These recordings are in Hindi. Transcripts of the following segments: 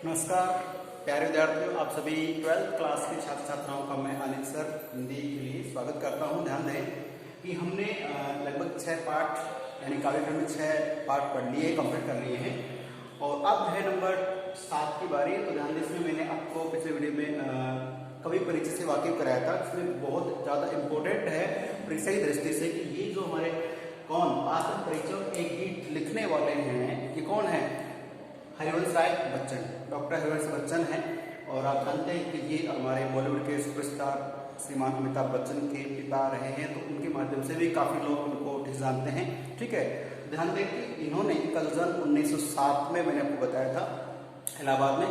नमस्कार प्यारे विद्यार्थियों, आप सभी 12th क्लास के छात्र छात्राओं का मैं अनिल सर हिंदी के लिए स्वागत करता हूं। ध्यान दें कि हमने लगभग 6 पाठ यानी काव्यक्रम में 6 पाठ पढ़ लिए, कंप्लीट कर लिए हैं और अब है नंबर 7 की बारी। तो ध्यान दें, इसमें मैंने आपको पिछले वीडियो में कवि परिचय से वाकिफ कराया था, जिसमें बहुत ज़्यादा इम्पोर्टेंट है परीक्षा की दृष्टि से कि ये जो हमारे आत्म परिचय एक गीत लिखने वाले हैं, ये कौन है? हरिवंश राय बच्चन, डॉक्टर हरिवंश बच्चन हैं। और आप जानते हैं कि ये हमारे बॉलीवुड के सुपरस्टार श्रीमान अमिताभ बच्चन के पिता रहे हैं, तो उनके माध्यम से भी काफ़ी लोग उनको ठीक जानते हैं। ठीक है, ध्यान दें कि इन्होंने इनका जन्म 1907 में मैंने आपको बताया था इलाहाबाद में,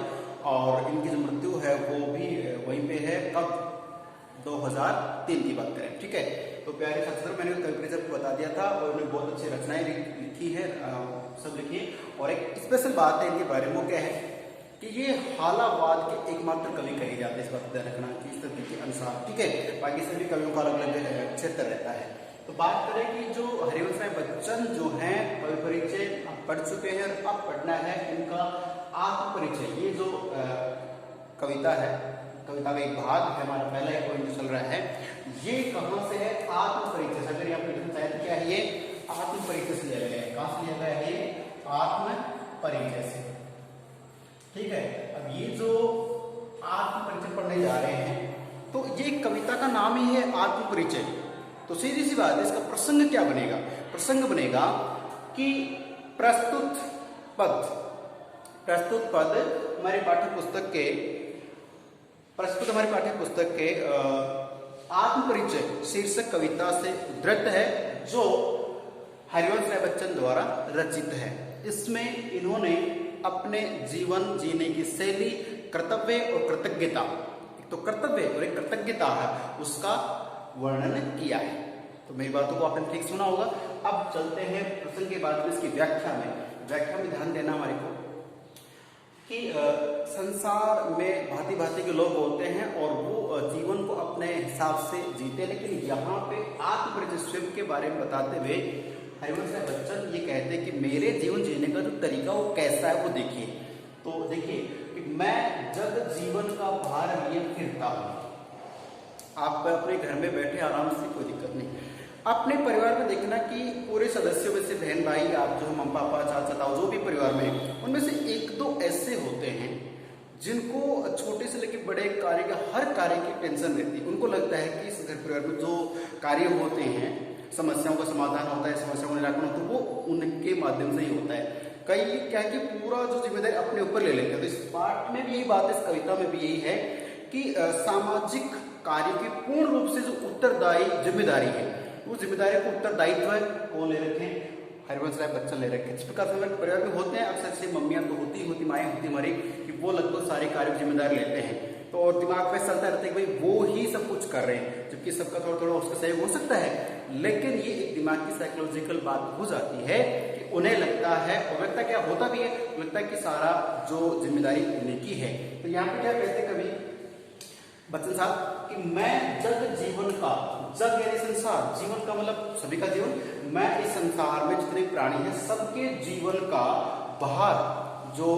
और इनकी जो मृत्यु है वो भी वहीं पे है। कब? 2003 की बात करें। ठीक है, तो प्यारे छात्र, मैंने कवि परिचय को बता दिया था और उन्होंने बहुत अच्छी रचनाएं लिखी है, सब लिखी है। और एक स्पेशल बात है इनके बारे में, वो क्या है कि ये हालावाद के एकमात्र कवि कहे जाते हैं। इस बात ध्यान रखना कि इस तथ्य के अनुसार। ठीक है, बाकी सभी कवियों का अलग अलग क्षेत्र रहता है। तो बात करें कि जो हरिवंश राय बच्चन जो हैं, कवि परिचय पढ़ चुके हैं और अब पढ़ना है इनका आत्म परिचय। ये जो कविता है, कविता का एक भाग है, हमारा पहला एक पॉइंट चल रहा है, ये कहाँ से है? आत्म परिचय से। अगर यहाँ पे क्या है, ये आत्म परिचय से लिया गया है। कहाँ से लिया गया है? ये आत्म परिचय से। ठीक है, अब ये जो आत्म परिचय पढ़ने जा रहे हैं, तो ये कविता का नाम ही है आत्म परिचय। तो सीधी सी बात है, इसका प्रसंग क्या बनेगा? प्रसंग बनेगा कि प्रस्तुत पद हमारे पाठ्य पुस्तक के आत्म परिचय शीर्षक कविता से उद्धृत है, जो हरिवंश राय बच्चन द्वारा रचित है। इसमें इन्होंने अपने जीवन जीने की शैली, कर्तव्य और कृतज्ञता, एक तो कर्तव्य और एक कृतज्ञता है, उसका वर्णन किया है। तो मेरी बातों को आपने ठीक सुना होगा। अब चलते हैं प्रसंग के बाद में इसकी व्याख्या में ध्यान देना हमारे को कि संसार में भांति भांति के लोग होते हैं और वो जीवन को अपने हिसाब से जीते, लेकिन यहाँ पे आत्मपरिचय स्वयं के बारे में बताते हुए हरिवंश राय बच्चन ये कहते हैं कि मेरे जीवन जीने का जो तरीका वो कैसा है वो देखिए। तो देखिए कि मैं जग जीवन का भार लिए फिरता हूँ। आप अपने घर में बैठे आराम से, कोई दिक्कत नहीं। अपने परिवार में देखना कि पूरे सदस्यों में से बहन भाई, आप जो मम्मी पापा चाचा ताऊ जो भी परिवार में, उनमें से एक दो ऐसे होते हैं जिनको छोटे से लेकर बड़े कार्य का, हर कार्य की टेंशन रहती है। उनको लगता है कि इस घर परिवार में जो कार्य होते हैं, समस्याओं का समाधान होता है, समस्याओं का निराकरण होता है, वो उनके माध्यम से ही होता है। कई क्या है कि पूरा जो जिम्मेदारी अपने ऊपर ले लेते हैं। तो इस पाठ में भी यही बात है, इस कविता में भी यही है कि सामाजिक कार्यों की पूर्ण रूप से जो उत्तरदायी जिम्मेदारी है, वो जिम्मेदारी को उत्तरदायित्व है कौन ले रखे हैं? हरिवंश राय बच्चन ले रखे हैं। जिस प्रकार से हमारे परिवार में होते हैं, अक्सर से मम्मियाँ तो होती माएँ होती हमारी, कि वो लगभग सारे कार्य जिम्मेदारी लेते हैं। तो और दिमाग में चलता रहता है कि भाई वो ही सब कुछ कर रहे हैं, जबकि सबका थोड़ा थोड़ा उसका सहयोग हो सकता है, लेकिन ये एक दिमाग की साइकोलॉजिकल बात हो जाती है कि उन्हें लगता है, और लगता क्या होता भी है, लगता है कि सारा जो जिम्मेदारी उन्हीं की है। तो यहाँ पे क्या कहते कवि बच्चन साहब कि मैं जग जीवन का, जग यानी संसार, जीवन का मतलब सभी का जीवन, मैं इस संसार में जितने प्राणी हैं सबके जीवन का भार, जो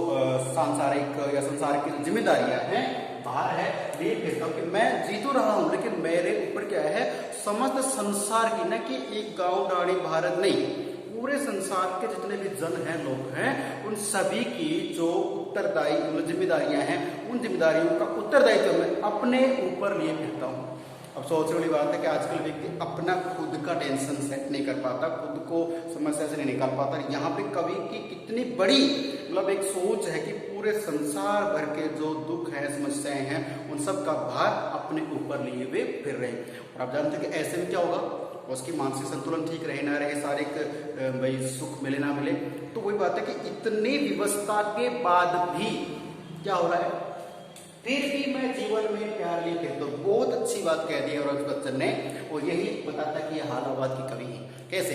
सांसारिक या संसार की जिम्मेदारियां हैं, भार है, ये कहता हूं कि मैं जी तो रहा हूं, लेकिन मेरे ऊपर क्या है, समस्त संसार की, न कि एक गांव डाणी भारत नहीं, पूरे संसार के जितने भी जन हैं, लोग हैं, उन सभी की जो उत्तरदायी जिम्मेदारियां हैं, उन जिम्मेदारियों का उत्तरदायित्व मैं अपने ऊपर लिए फिरता हूँ। अब सोचने वाली बात है कि आजकल व्यक्ति अपना खुद का टेंशन सेट नहीं कर पाता, खुद को समस्या से नहीं निकाल पाता। यहाँ पे कवि की कितनी बड़ी मतलब एक सोच है कि पूरे संसार भर के जो दुख है, समस्याएं हैं, उन सब का भार अपने ऊपर लिए हुए फिर रहे हैं। और आप जानते हैं कि ऐसे में क्या होगा, उसकी मानसिक संतुलन ठीक रहे ना रहे, शारीरिक भाई सुख मिले ना मिले। तो वही बात है कि इतनी व्यवस्था के बाद भी क्या हो रहा है, फिर भी मैं जीवन में प्यार लिए फिरता हूं। बहुत अच्छी बात कह दी है हरिवंश बच्चन ने, और यही बताता कि यह हालावाद की कवि है। कैसे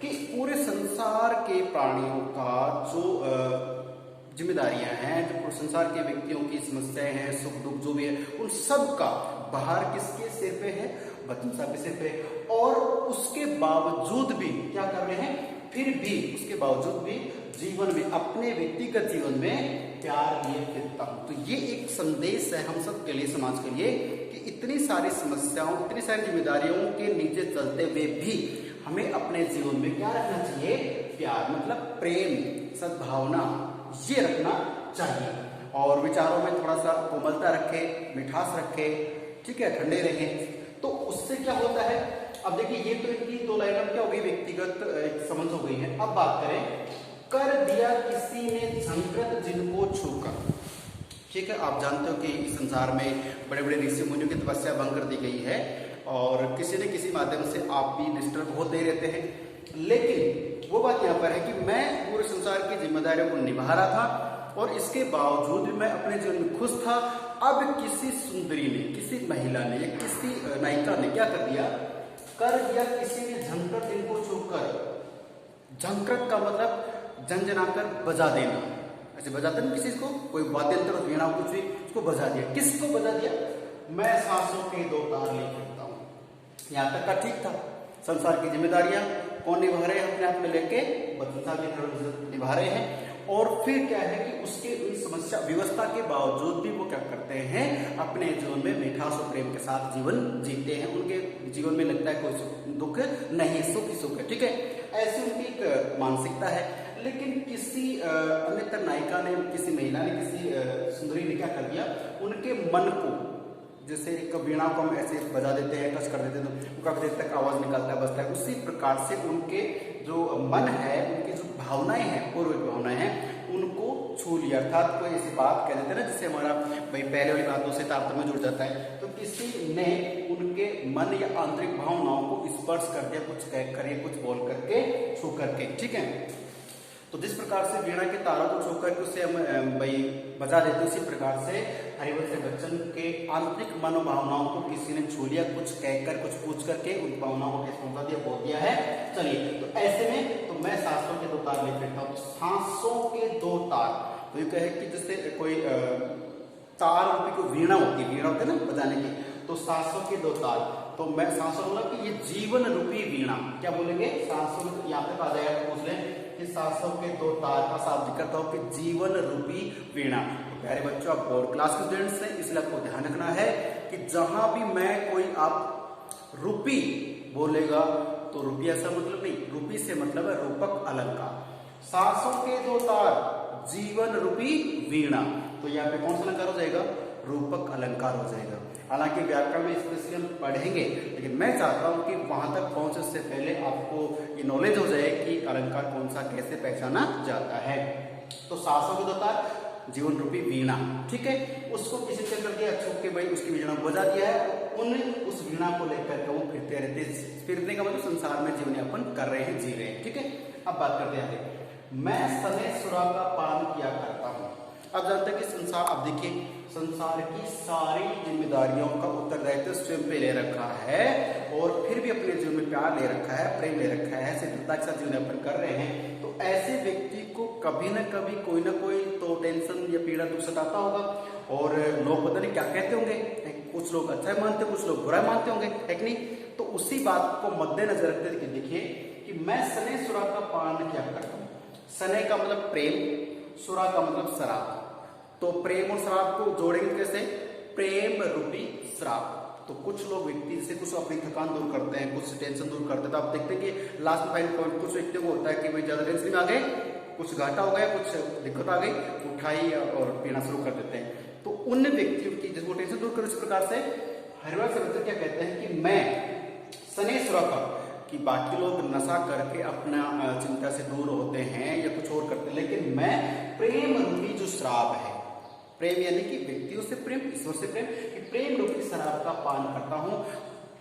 कि पूरे संसार के प्राणियों का जो जिम्मेदारियां हैं, जो संसार के व्यक्तियों की समस्याएं हैं, सुख दुख जो भी है, उन सब का भार किसके सिर पे है? बच्चन साहब के सिर पे। और उसके बावजूद भी क्या कर रहे हैं, फिर भी उसके बावजूद भी जीवन में, अपने व्यक्तिगत जीवन में प्यार लिए फिरता हूं। तो ये एक संदेश है हम सब के लिए, समाज के लिए, कि इतनी सारी समस्याओं, इतनी सारी जिम्मेदारियों के नीचे चलते हुए भी हमें अपने जीवन में क्या रखना चाहिए? प्यार, मतलब प्रेम, सद्भावना, ये रखना चाहिए। और विचारों में थोड़ा सा कोमलता रखे, मिठास रखे, ठीक है, ठंडे रहे। तो उससे क्या होता है? अब देखिए, ये तो इनकी दो लाइनों क्या हो गई, व्यक्तिगत समझ हो गई है। अब बात करें, कर दिया किसी ने झंकृत जिनको छूकर। ठीक है, आप जानते हो कि संसार में बड़े बड़े ऋषि मुनियों की तपस्या भंग कर दी गई है और किसी न किसी माध्यम से आप भी डिस्टर्ब होते ही रहते हैं। लेकिन वो बात यहाँ पर है कि मैं पूरे संसार की जिम्मेदारियों को निभा रहा था और इसके बावजूद भी मैं अपने जीवन में खुश था। अब किसी सुंदरी ने, किसी महिला ने या किसी नायिका ने क्या कर दिया? कर दिया किसी ने झंकृत जिनको छूकर। झंकृत का मतलब झंझनाकर बजा देना, ऐसे बजाते ना किसी को, कोई वाद्यंत्र वीणा कुछ भी, उसको बजा दिया। किसको बजा दिया? मैं सांसों के दो तार ले करता हूं। यहां तक का ठीक था। संसार की जिम्मेदारियां कौन निभा रहे हैं? अपने आप में लेके संसार की निभा रहे हैं। और फिर क्या है कि उसके समस्या व्यवस्था के बावजूद भी वो क्या करते हैं? अपने जीवन में मिठास और प्रेम के साथ जीवन जीते हैं। उनके जीवन में लगता है कोई दुख नहीं, सुख ही सुख है। ठीक है, ऐसी उनकी एक मानसिकता है। लेकिन किसी अन्यतर नायिका ने, किसी महिला ने, किसी सुंदरी ने क्या कर दिया? उनके मन को, जैसे एक वीणा को हम ऐसे बजा देते हैं, टच कर देते हैं तो काफी देर तक आवाज निकलता है, बजता है, उसी प्रकार से उनके जो मन है, उनकी जो भावनाएं हैं, पूर्व भावनाएं हैं, उनको छू लिया। अर्थात कोई ऐसी बात कह देते हैं ना जिससे हमारा भाई पहले वाली बातों से तारतम्य जुड़ जाता है। तो किसी ने उनके मन या आंतरिक भावनाओं को स्पर्श कर दिया, कुछ कह कर, कुछ बोल करके, छू करके। ठीक है, तो जिस प्रकार से वीणा के तारों को छू करके उसे हम भाई बजा देते, उसी प्रकार से हरिवंश बच्चन के आंतरिक मनोभावनाओं को किसी ने छू लिया, कुछ कहकर, कुछ पूछ करके उन भावनाओं को कैसे पहुंचा दिया, बोल दिया है। चलिए, तो ऐसे में तो मैं सांसों के दो तार ले फिरता हूं। सांसों के दो तार, तो ये कहे कि जैसे कोई तार रूपी कोई वीणा होती है, वीणा होती है ना बजाने की, तो सांसों के दो तार, तो मैं सांसों बोला कि ये जीवन रूपी वीणा, क्या बोलेंगे? सांसों में यहाँ पे आ जाएगा, पूछ लें कि सांसों के दो तार का शाब्दिक करता हूं कि जीवन रूपी वीणा। तो प्यारे बच्चों, आप बोर्ड क्लास के स्टूडेंट्स हैं, इसलिए आपको ध्यान रखना है कि जहां भी मैं कोई आप रूपी बोलेगा तो रूपी ऐसा मतलब नहीं, रूपी से मतलब है रूपक अलंकार। सांसों के दो तार, जीवन रूपी वीणा, तो यहाँ पे कौन सा अलंकार हो जाएगा? रूपक अलंकार हो जाएगा। हालांकि व्याकरण में स्पेशली हम पढ़ेंगे, लेकिन मैं चाहता हूं कि वहां तक पहुंचने से पहले आपको ये नॉलेज हो जाए कि अलंकार कौन सा कैसे पहचाना जाता है। तो सांसों के दो तार, जीवन रूपी वीणा, ठीक है, उसको किसी से कर दिया, छू के भाई उसकी वीणा बजा दिया है। उस वीणा को लेकर के वो फिरते रहते, फिरने का मतलब संसार में जीवन यापन कर रहे हैं, जी रहे हैं। ठीक है, अब बात करते हैं, मैं सने सुरा का पान किया करता हूं। अब जानते हैं कि संसार, अब देखिए, संसार की सारी जिम्मेदारियों का उत्तरदायित्व स्वयं पे ले रखा है और फिर भी अपने जीवन में प्यार ले रखा है, प्रेम ले रखा है, सिद्धता के साथ जीवन यापन कर रहे हैं। तो ऐसे व्यक्ति को कभी न कभी कोई ना कोई तो टेंशन या पीड़ा दुख सताता होगा और लोग पता नहीं क्या कहते होंगे। कुछ लोग अच्छा मानते, कुछ लोग बुरा मानते होंगे, है कि नहीं? तो उसी बात को मद्देनजर रखते हुए देखिए कि मैं सने सुरा का पान क्या करता हूँ। सने का मतलब प्रेम, सुरा का मतलब शराब। तो प्रेम और शराब को जोड़ेंगे कैसे? प्रेम रूपी शराब। तो कुछ लोग व्यक्ति से कुछ अपनी थकान दूर करते हैं, कुछ टेंशन दूर करते हैं। तो आप देखते हैं कि लास्ट फाइनल पॉइंट कुछ व्यक्तियों को होता है कि भाई ज्यादा टेंशन में आ गए, कुछ घाटा हो गया, कुछ दिक्कत आ गई, उठाई और पीना शुरू कर देते हैं। तो उन व्यक्तियों की जिसको टेंशन दूर करो, इस प्रकार से हरिवंश बच्चन क्या कहते हैं कि मैं सने सुरा का, कि बाकी लोग नशा करके अपना चिंता से दूर होते हैं या कुछ और करते हैं, लेकिन मैं प्रेम रूपी जो शराब है, प्रेम यानी कि व्यक्तियों से प्रेम, ईश्वर से प्रेम, कि प्रेम रूपी शराब का पान करता हूं।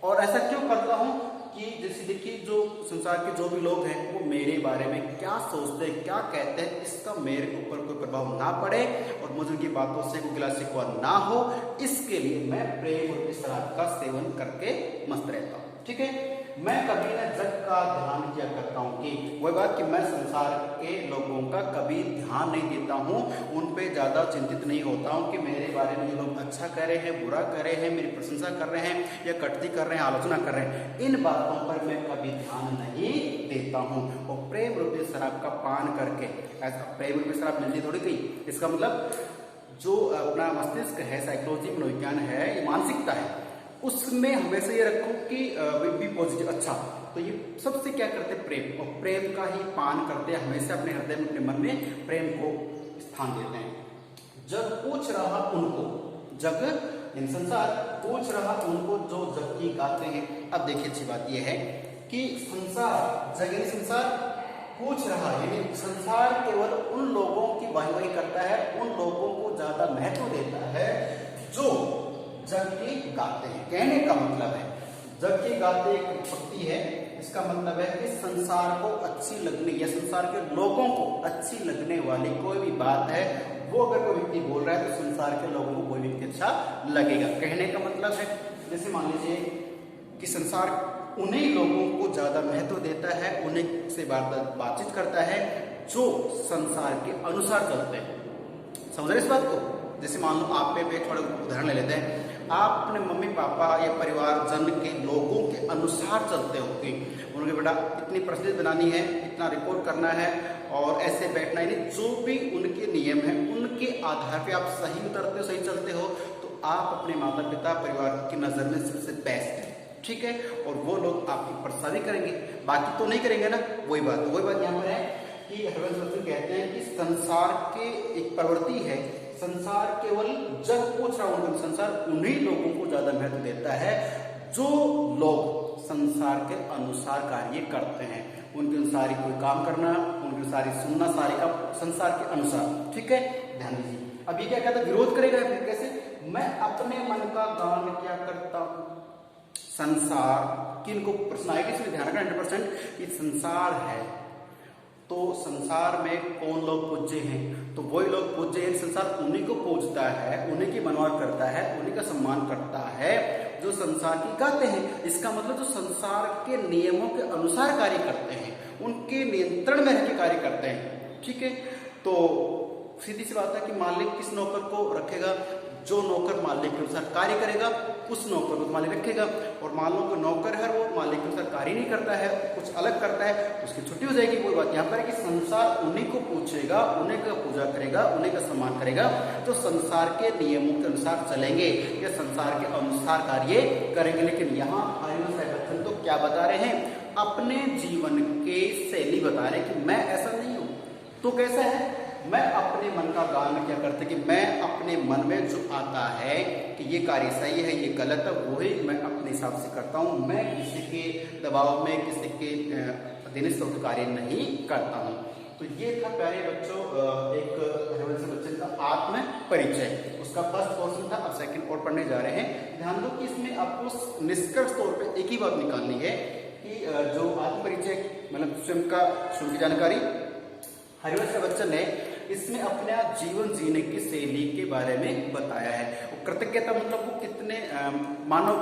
और ऐसा क्यों करता हूं कि जैसे देखिए, जो संसार के जो भी लोग हैं वो मेरे बारे में क्या सोचते हैं, क्या कहते हैं, इसका मेरे ऊपर कोई प्रभाव ना पड़े और मुझे उनकी बातों से कोई गिला शिकवा ना हो, इसके लिए मैं प्रेम रूपी शराब का सेवन करके मस्त रहता हूं। ठीक है, मैं कभी न जग का ध्यान किया करता हूँ कि वही बात कि मैं संसार के लोगों का कभी ध्यान नहीं देता हूँ, उन पे ज़्यादा चिंतित नहीं होता हूँ कि मेरे बारे में ये लोग अच्छा कह रहे हैं, बुरा कह रहे हैं, मेरी प्रशंसा कर रहे हैं या कटती कर रहे हैं, आलोचना कर रहे हैं, इन बातों पर मैं कभी ध्यान नहीं देता हूँ। और प्रेम रूपी शराब का पान करके, ऐसा प्रेम रूपी शराब मिलती थोड़ी गई, इसका मतलब जो अपना मस्तिष्क है, साइकोलॉजी मनोविज्ञान है, ये मानसिकता है, उसमें हमेशा ये रखो कि बी पॉजिटिव, अच्छा। तो ये सबसे क्या करते हैं, प्रेम, और प्रेम का ही पान करते हैं, हमेशा अपने हृदय में, अपने मन में प्रेम को स्थान देते हैं। जग पूछ रहा उनको, जग इन संसार पूछ रहा उनको जो जग की गाते हैं। अब देखिए अच्छी बात यह है कि संसार, जग यानी संसार पूछ रहा, यानी संसार केवल उन लोगों की वाहवाही करता है, उन लोगों को ज्यादा महत्व देता है जो जग की गाते हैं। कहने का मतलब है, जग की गाते एक पंक्ति है, इसका मतलब है कि संसार को अच्छी लगने या संसार के लोगों को अच्छी लगने वाली कोई भी बात है, वो अगर कोई व्यक्ति बोल रहा है तो संसार के लोगों को कोई व्यक्ति अच्छा लगेगा। कहने का मतलब है, जैसे मान लीजिए कि संसार उन्हीं लोगों को ज्यादा महत्व देता है, उन्हीं से बातचीत करता है जो संसार के अनुसार चलते हैं। समझ रहे इस बात को? जैसे मान लो आप पे थोड़ा उदाहरण ले लेते हैं, आप अपने मम्मी पापा या परिवार जन के लोगों के अनुसार चलते हो कि उनके बेटा इतनी प्रस्तुति बनानी है, इतना रिपोर्ट करना है और ऐसे बैठना, यानी जो भी उनके नियम है उनके आधार पे आप सही उतरते हो, सही चलते हो, तो आप अपने माता पिता परिवार की नजर में सबसे बेस्ट है, ठीक है। और वो लोग आपकी प्रशंसा भी करेंगे, बाकी तो नहीं करेंगे ना। वही बात यहाँ पर है कि हरवंश बच्चन कहते हैं कि संसार के एक प्रवृत्ति है, संसार केवल जग पूछ रहा हूं, संसार उन्हीं लोगों को ज्यादा महत्व देता है जो लोग संसार के अनुसार कार्य करते हैं, उनके अनुसार ही कोई काम करना, उनके अनुसार ही सुनना, सारे का संसार के अनुसार, ठीक है। ध्यान दीजिए, अब ये क्या कहता है, विरोध करेगा फिर कैसे, मैं अपने मन का गान क्या करता हूं। संसार की इनको प्रश्न आएगा, इसमें ध्यान रखना 100%, ये संसार है तो संसार में कौन लोग पूज्य हैं, तो वही लोग पूज्य हैं, संसार उन्हीं को पूजता है, उन्हीं की मनवार करता है, उन्हीं का सम्मान करता है जो संसार की गाते हैं। इसका मतलब जो संसार के नियमों के अनुसार कार्य करते हैं, उनके नियंत्रण में रह के कार्य करते हैं, ठीक है। तो सीधी सी बात है कि मालिक किस नौकर को रखेगा, जो नौकर मालिक के अनुसार कार्य करेगा उस नौकर को मालिक रखेगा, और मान लो कि नौकर है वो मालिक के अनुसार कार्य नहीं करता है, कुछ अलग करता है, उसकी छुट्टी हो जाएगी। कोई बात यहाँ पर है कि संसार उन्हीं को पूछेगा, उन्हीं का पूजा करेगा, उन्हीं का सम्मान करेगा तो संसार के नियमों के अनुसार चलेंगे या संसार के अनुसार कार्य करेंगे। लेकिन यहाँ हरिवंश राय बच्चन तो क्या बता रहे हैं, अपने जीवन के शैली बता रहे हैं कि मैं ऐसा नहीं हूं, तो कैसा है, मैं अपने मन का गान क्या करते कि मैं अपने मन में जो आता है कि ये कार्य सही है, ये गलत है, वही मैं अपने हिसाब से करता हूँ। मैं किसी के दबाव में, किसी के देने से कार्य नहीं करता हूँ। तो ये था प्यारे बच्चों एक हरिवंश बच्चन का आत्म परिचय, उसका फर्स्ट पोर्शन था। अब सेकंड और पढ़ने जा रहे हैं। ध्यान दो कि इसमें आपको निष्कर्ष तौर पे एक ही बात निकालनी है कि जो आत्म परिचय मतलब स्वयं की जानकारी हरिवंश बच्चन ने इसमें अपने जीवन जीने की शैली के बारे में बताया है। कृतज्ञता मतलब वो कितने मानव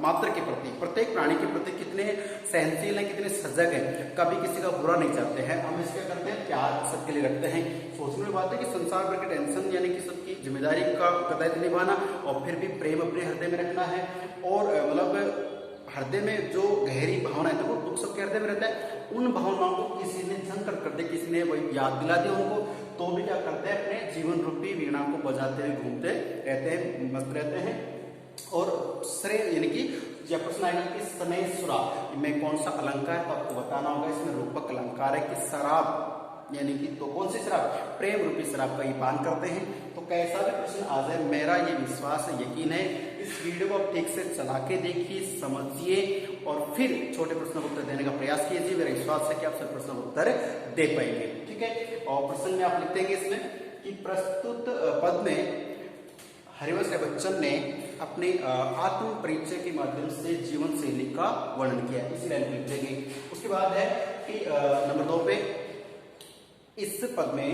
मात्र के प्रति, प्रत्येक प्राणी के प्रति कितने सहनशील हैं, कितने सजग हैं, कभी किसी का बुरा नहीं चाहते हैं। हम इसके करते हैं प्यार सबके लिए रखते हैं। सोचने की बात है कि संसार भर की टेंशन यानी कि सबकी जिम्मेदारी का कर्तव्य निभाना और फिर भी प्रेम अपने हृदय में रखना है। और मतलब हृदय में जो गहरी भावना है, देखो दुख सबके हृदय में रहता है, उन भावनाओं को किसी ने झंकर कर दे, किसी ने वही याद दिला दिया उनको, तो भी क्या करते हैं, अपने जीवन रूपी वीणा को बजाते हुए घूमते रहते हैं, मस्त रहते हैं। और श्रेय यानी कि जब प्रश्न आएगा कि समय सुरा में कौन सा अलंकार, तो आपको बताना होगा। इसमें रूपक अलंकार है कि शराब यानी कि तो कौन सी शराब, प्रेम रूपी शराब का ही पान करते हैं। तो कैसा भी प्रश्न आ जाए, मेरा ये विश्वास है, यकीन है, इस वीडियो को आप ठीक से चला के देखिए, समझिए और फिर छोटे प्रश्न का उत्तर देने का प्रयास कीजिए। मेरा विश्वास है कि आप सब प्रश्न का उत्तर दे पाएंगे, ठीक है। और प्रश्न में आप लिख देंगे इसमें कि प्रस्तुत पद में हरिवंश राय बच्चन ने अपने आत्म परिचय के माध्यम से जीवन शैली का वर्णन किया, इसी लाइन को लिख देंगे। उसके बाद है कि नंबर 2 पे इस पद में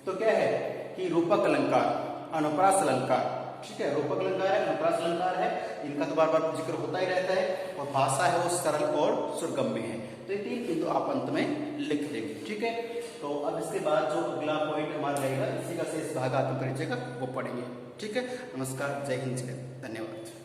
तो क्या है कि रूपक अलंकार, अनुप्रास अलंकार, ठीक है, रूपक अलंकार है, अनुप्रास अलंकार है, इनका तो बार बार जिक्र होता ही रहता है, और भाषा है वो सरल और सुरगम्य है। तो ये 3 बिंदु आप अंत में लिख देंगे। ठीक है, तो अब इसके बाद जो अगला पॉइंट हमारा रहेगा, इसी का शेष भाग आत्म परिचय का वो पढ़ेंगे। ठीक है, नमस्कार, जय हिंद, धन्यवाद।